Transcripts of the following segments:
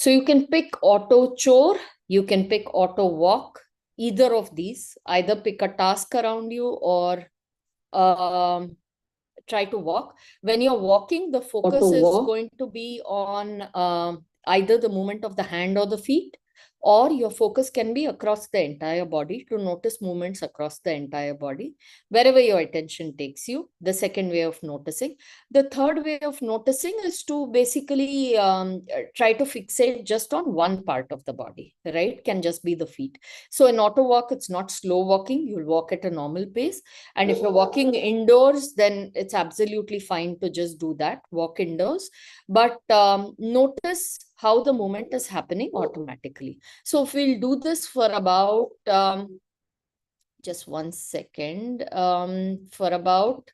So you can pick auto chore, you can pick auto walk, either of these. Either pick a task around you or try to walk. When you're walking, the focus is going to be on either the movement of the hand or the feet, or your focus can be across the entire body to notice movements across the entire body, wherever your attention takes you. The second way of noticing. The third way of noticing is to basically try to fixate just on one part of the body, right? Can just be the feet. So in auto walk, it's not slow walking. You'll walk at a normal pace. And if you're walking indoors, then it's absolutely fine to just do that, walk indoors. But notice how the movement is happening automatically. So if we'll do this for about, just 1 second, for about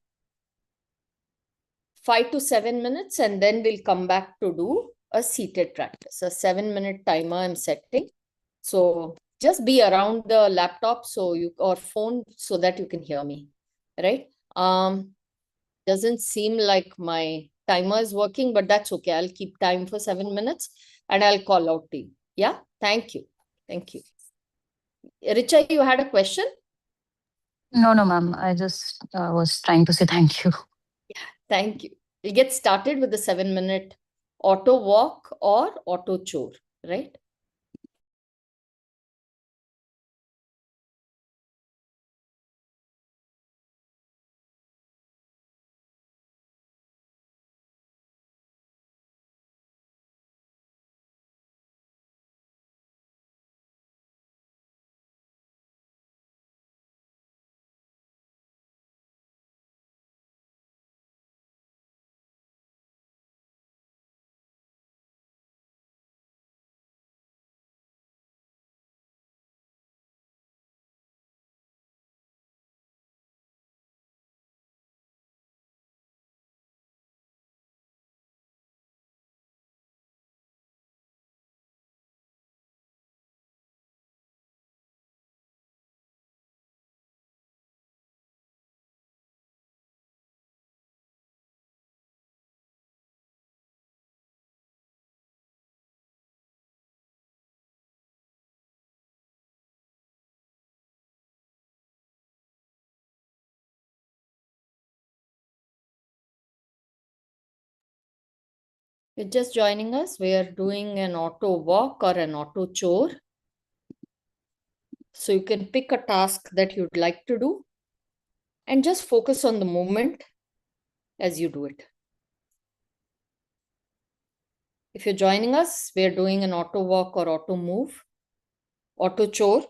5 to 7 minutes, and then we'll come back to do a seated practice. A 7-minute timer I'm setting. So just be around the laptop or phone so that you can hear me, right? Doesn't seem like my timer is working, but that's okay. I'll keep time for 7 minutes and I'll call out to you. Yeah, thank you. Thank you. Richa, you had a question? No, no, ma'am. I just was trying to say thank you. Thank you. We'll get started with the 7-minute auto walk or auto chore, right? You're just joining us. We are doing an auto walk or an auto chore. So you can pick a task that you'd like to do and just focus on the movement as you do it. If you're joining us, we're doing an auto walk or auto move, auto chore.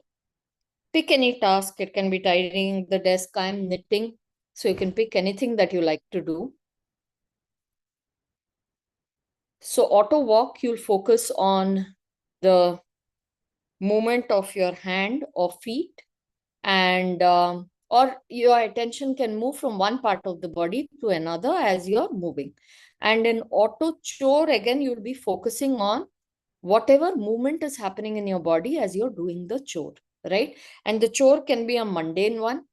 Pick any task. It can be tidying the desk. I'm knitting. So you can pick anything that you like to do. So auto walk, you'll focus on the movement of your hand or feet, and or your attention can move from one part of the body to another as you're moving. And in auto chore, again, you'll be focusing on whatever movement is happening in your body as you're doing the chore, right? And the chore can be a mundane one.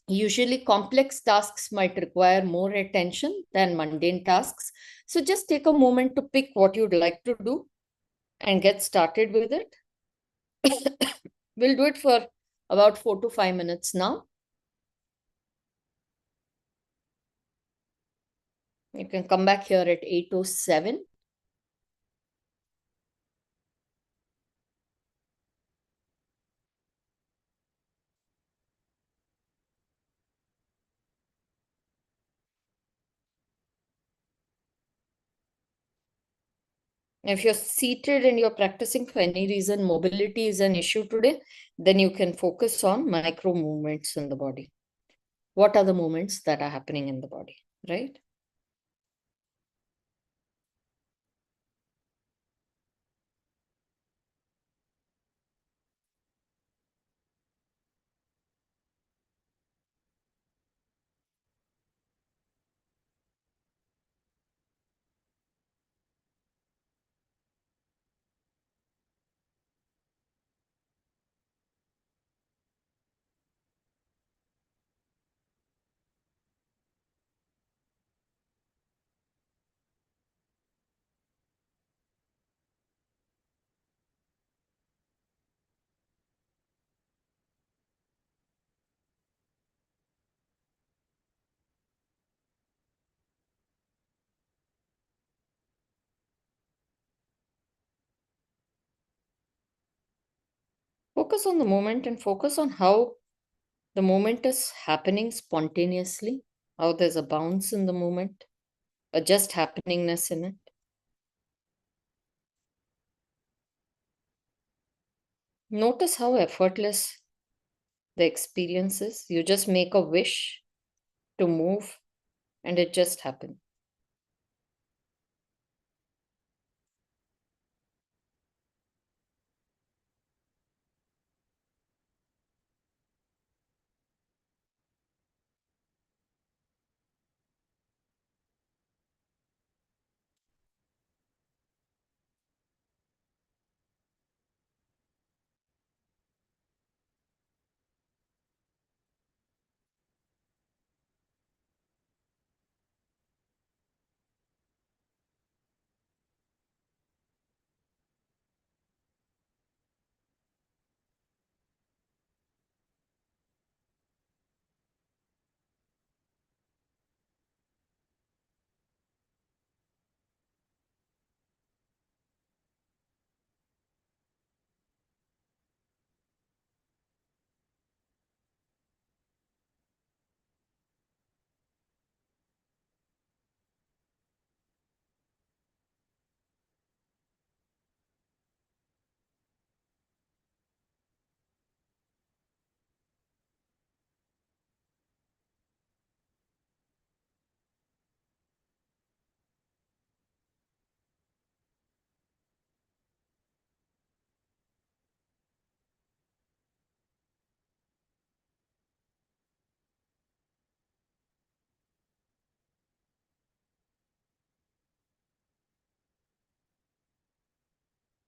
Usually complex tasks might require more attention than mundane tasks. So just take a moment to pick what you'd like to do and get started with it. We'll do it for about 4 to 5 minutes now. You can come back here at 8:07. If you're seated and you're practicing for any reason, mobility is an issue today, then you can focus on micro movements in the body. What are the movements that are happening in the body, right? Focus on the moment and focus on how the moment is happening spontaneously, how there's a bounce in the moment, a just happeningness in it. Notice how effortless the experience is. You just make a wish to move and it just happens.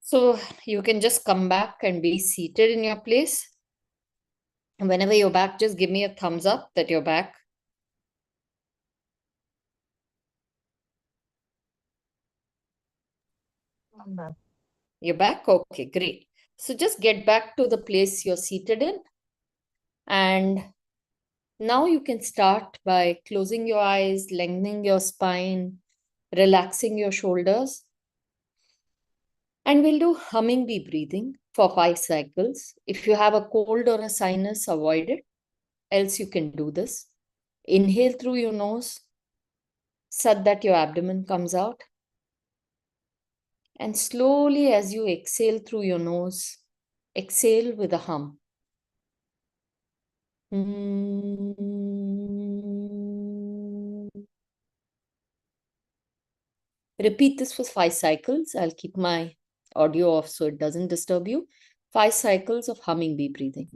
So you can just come back and be seated in your place. And whenever you're back, just give me a thumbs up that you're back. I'm back. You're back? Okay, great. So just get back to the place you're seated in. And now you can start by closing your eyes, lengthening your spine, relaxing your shoulders. And we'll do humming bee breathing for 5 cycles. If you have a cold or a sinus, avoid it. Else you can do this. Inhale through your nose, such that your abdomen comes out. And slowly, as you exhale through your nose, exhale with a hum. Repeat this for 5 cycles. I'll keep my audio off so it doesn't disturb you. 5 cycles of humming bee breathing.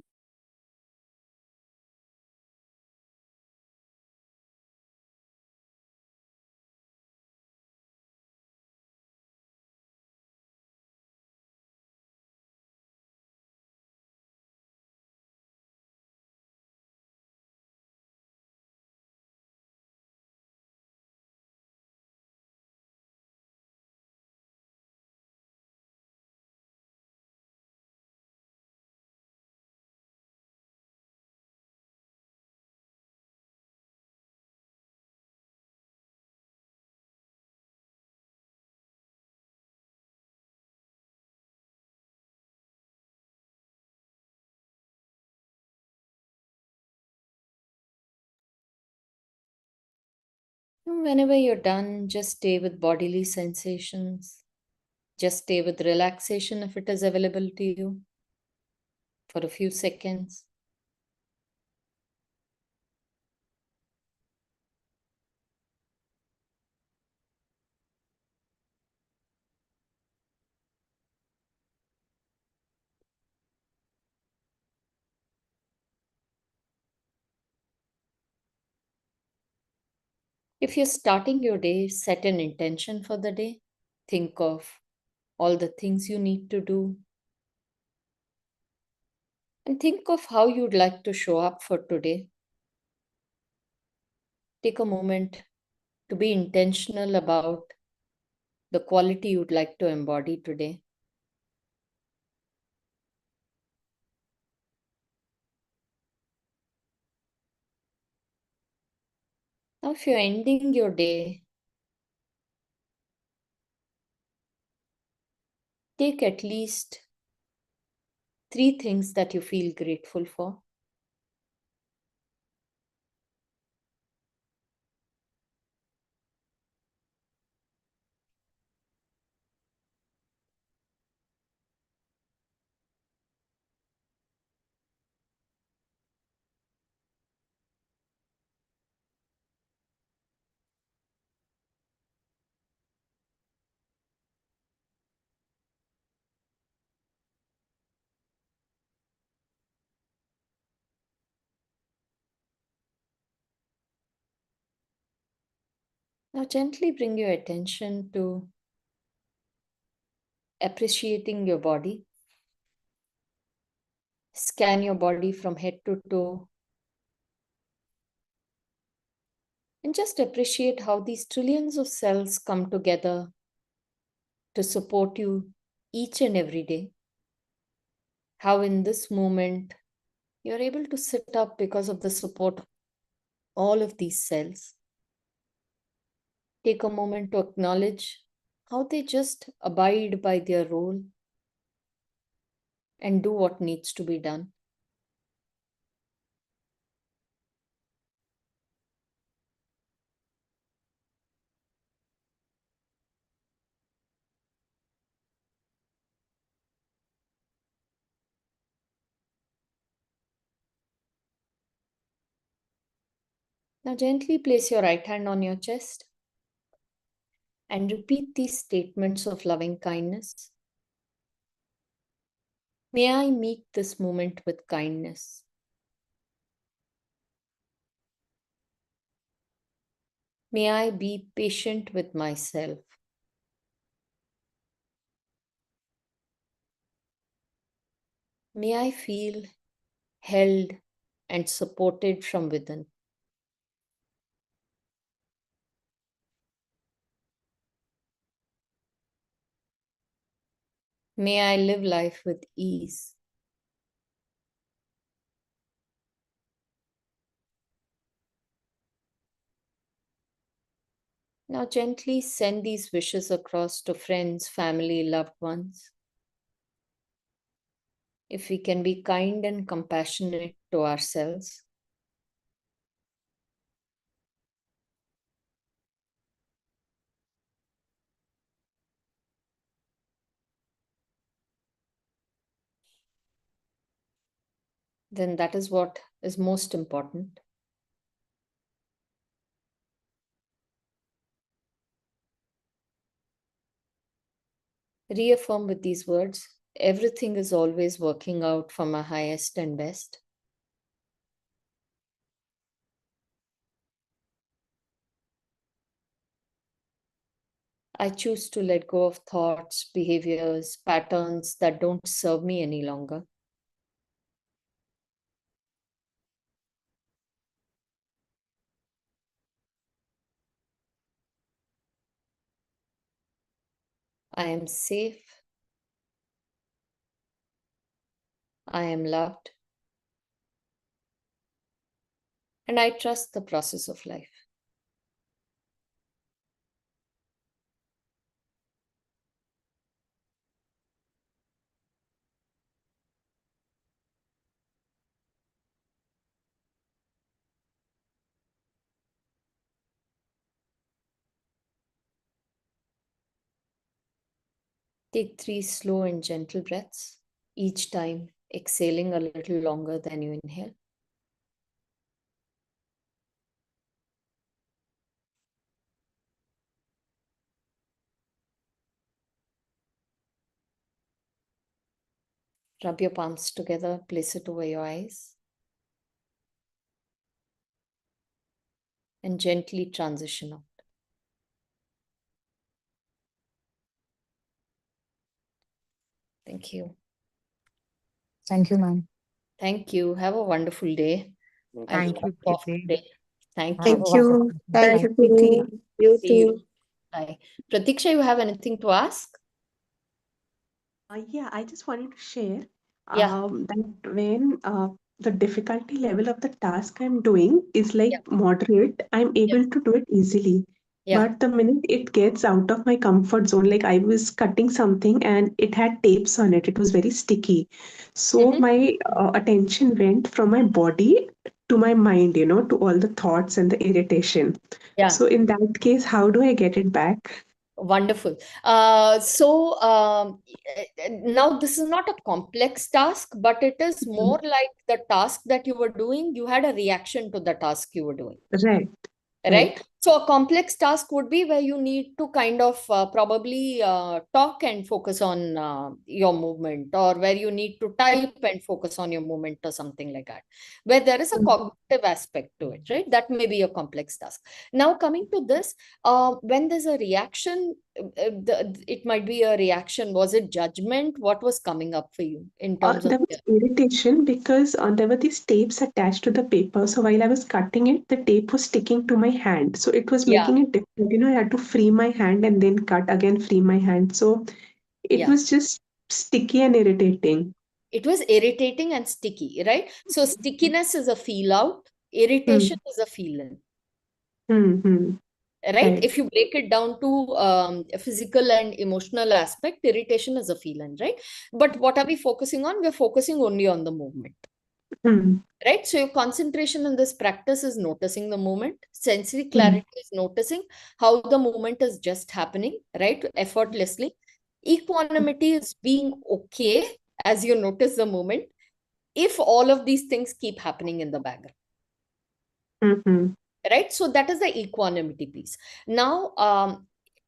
Whenever you're done, just stay with bodily sensations. Just stay with relaxation if it is available to you for a few seconds. If you're starting your day, set an intention for the day. Think of all the things you need to do. And think of how you'd like to show up for today. Take a moment to be intentional about the quality you'd like to embody today. Now, if you're ending your day, take at least 3 things that you feel grateful for. Now gently bring your attention to appreciating your body. Scan your body from head to toe and just appreciate how these trillions of cells come together to support you each and every day. How in this moment you're able to sit up because of the support of all of these cells. Take a moment to acknowledge how they just abide by their role and do what needs to be done. Now gently place your right hand on your chest and repeat these statements of loving kindness. May I meet this moment with kindness. May I be patient with myself. May I feel held and supported from within. May I live life with ease. Now gently send these wishes across to friends, family, loved ones. If we can be kind and compassionate to ourselves, then that is what is most important. Reaffirm with these words, everything is always working out for my highest and best. I choose to let go of thoughts, behaviors, patterns that don't serve me any longer. I am safe. I am loved. And I trust the process of life. Take 3 slow and gentle breaths, each time exhaling a little longer than you inhale. Rub your palms together, place it over your eyes, and gently transition out. Thank you. Thank you, ma'am. Thank you. Have a wonderful day. I Thank hope you, off Preeti. today. Thank Have you. a Thank you. wonderful day. Thank Bye. you, Preeti. You See you. too. Bye. Pratiksha, you have anything to ask? Yeah, I just wanted to share Yeah. that when the difficulty level of the task I'm doing is like Yeah. moderate, I'm Yeah. able to do it easily. Yeah. But the minute it gets out of my comfort zone, like I was cutting something and it had tapes on it, it was very sticky. So Mhm. my attention went from my body to my mind, to all the thoughts and the irritation. Yeah. So in that case, how do I get it back? Wonderful. Now this is not a complex task, but it is Mhm. more like the task that you were doing, you had a reaction to the task you were doing. Right, Right. right. So a complex task would be where you need to kind of probably talk and focus on your movement, or where you need to type and focus on your movement or something like that, where there is a Mhm. cognitive aspect to it, right? That may be a complex task. Now, coming to this, when there's a reaction, it might be a reaction. Was it judgment? What was coming up for you in terms of, There was irritation because there were these tapes attached to the paper. So while I was cutting it, the tape was sticking to my hand. So it was yeah, making it difficult. I had to free my hand and then cut again, free my hand. So it yeah. was just sticky and irritating. It was irritating and sticky, right? So stickiness is a feel out, irritation Hmm. is a feel in, Hmm. Hmm. right? Right. If you break it down to a physical and emotional aspect, irritation is a feel in, right? But what are we focusing on? We're focusing only on the movement. Hmm. Right, so your concentration in this practice is noticing the movement. Sensory Hmm. clarity is noticing how the movement is just happening, right, effortlessly. Equanimity is being okay as you notice the movement, if all of these things keep happening in the background, Hmm. Hmm. right? So that is the equanimity piece. Now,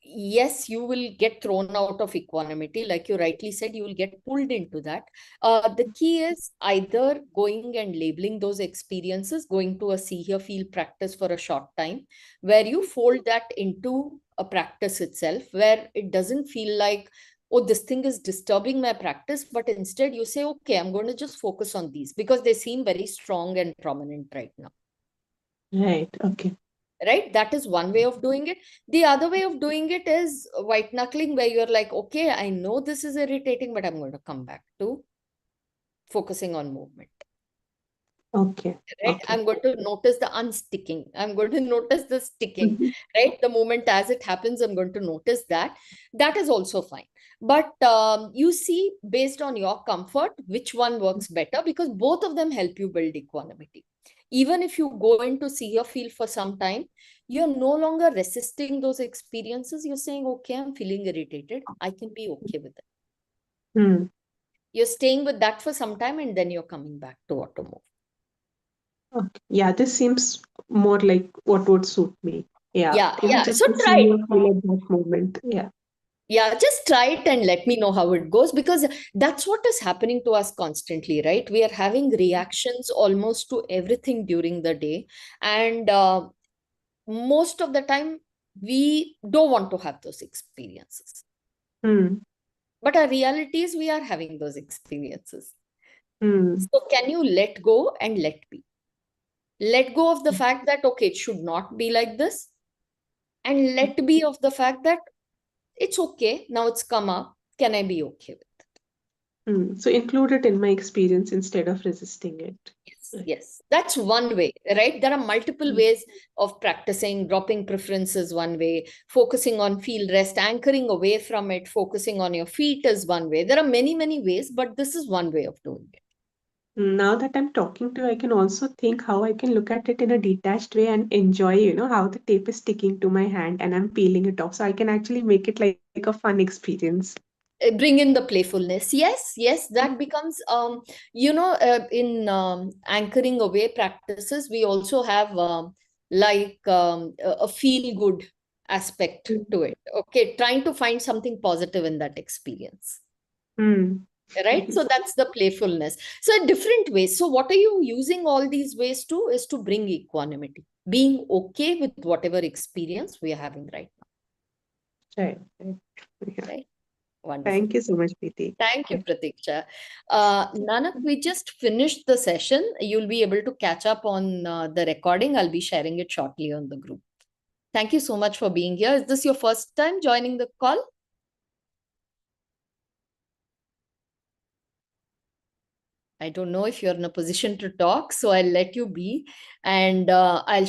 yes, you will get thrown out of equanimity, like you rightly said, you will get pulled into that. The key is either going and labeling those experiences, going to a see hear feel practice for a short time, where you fold that into a practice itself, where it doesn't feel like, oh, this thing is disturbing my practice, but instead you say, okay, I'm going to just focus on these because they seem very strong and prominent right now. Right. Okay. Right, that is one way of doing it. The other way of doing it is white knuckling, where you're like, okay, I know this is irritating, but I'm going to come back to focusing on movement. Okay. Right, Okay. I'm going to notice the unsticking, I'm going to notice the sticking, Mhm. right, the moment as it happens, I'm going to notice that. That is also fine. But you see, based on your comfort, which one works better, because both of them help you build equanimity. Even if you go into see or feel for some time, you're no longer resisting those experiences. You're saying, okay, I'm feeling irritated, I can be okay with it. Hmm. You're staying with that for some time, and then you're coming back to auto move. Okay. Yeah, this seems more like what would suit me. Yeah. Yeah, Just so to see try it. or feel at that moment. Yeah. Yeah, just try it and let me know how it goes, because that's what is happening to us constantly, right? We are having reactions almost to everything during the day. And most of the time, we don't want to have those experiences. Hmm. But our reality is we are having those experiences. Hmm. So, can you let go and let be? Let go of the fact that, okay, it should not be like this. And let be of the fact that it's okay. Now it's come up. Can I be okay with it? Hmm. So include it in my experience instead of resisting it. Yes, Right. yes. That's one way, right? There are multiple ways of practicing. Dropping preference is one way. Focusing on feel rest, anchoring away from it, focusing on your feet is one way. There are many, many ways, but this is one way of doing it. Now that I'm talking to you, I can also think how I can look at it in a detached way and enjoy, how the tape is sticking to my hand and I'm peeling it off. So I can actually make it like a fun experience. Bring in the playfulness. Yes, yes, that becomes, in anchoring away practices, we also have a feel good aspect Mm. to it. Okay, trying to find something positive in that experience. Hmm. Right, so that's the playfulness. So different ways. So what are you using all these ways to, is to bring equanimity, being okay with whatever experience we are having right Right. Right. now. Yeah. Right, wonderful. Thank you so much, Preeti. Thank you, Yeah. Pratiksha. Nanak, we just finished the session. You'll be able to catch up on the recording. I'll be sharing it shortly on the group. Thank you so much for being here. Is this your first time joining the call? I don't know if you're in a position to talk, so I'll let you be, and I'll